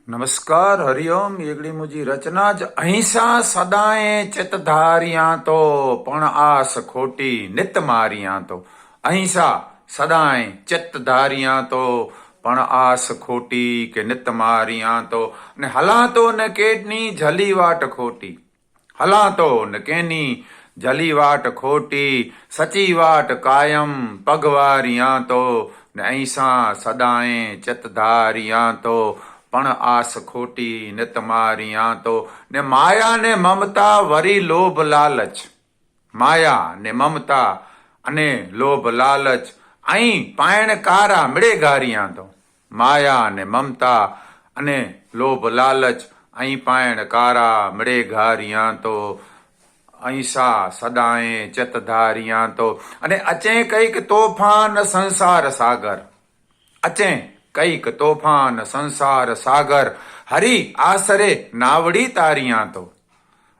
नमस्कार हरिओम एकड़ी मुझी रचना ज अहिंसा सदाएं चित धारियां तो पण आस खोटी नित मारियां तो अहिंसा सदाएं चित धारियां तो पण आस खोटी के नित मारियां तो ने हला तो न केनी झली वाट खोटी हला तो न केनी झली वाट खोटी सची वाट कायम पगवारियां तो ने अहिंसा सदाएं चित धारियां तो पण आस खोटी नित मारियां तो ने माया ने ममता वरी लोभ लालच माया ने ममता अने लोभ लालच आई पायण कारा मिड़े गारियां तो माया ने ममता अने लोभ लालच आई पायण कारा मिड़े घारियां तो अहिंसा सदाएं चित धारियां तो अने अचे कईक तोफान संसार सागर अचे कईक तोफान संसार सागर हरी आसरे नावड़ी तारियां तो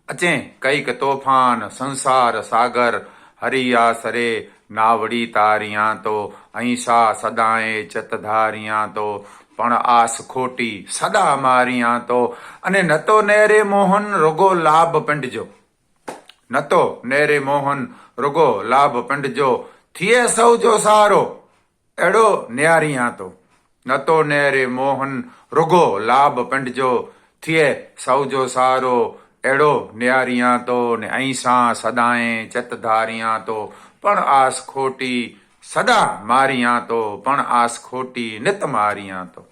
अचे कईक तोफान संसार सागर हरी आसरे नावड़ी तारियां तो अहिंसा सदाएं चित धारियां तो पण आस खोटी सदा मारियां तो अने न तो नेरे मोहन रुगो लाभ पिंडजो न तो नेरे मोहन रुगो लाभ पिंडजो थिए सौ जो सारो एड़ो न्यारियां तो न तो नेरे मोहन रुगो लाभ पिंडजो थिए सौ जो सारो एड़ो न्यारियां तो ने अहिंसा सदाएं चित धारियां तो पण आस खोटी सदा मारियां तो पण आस खोटी नित मारियां तो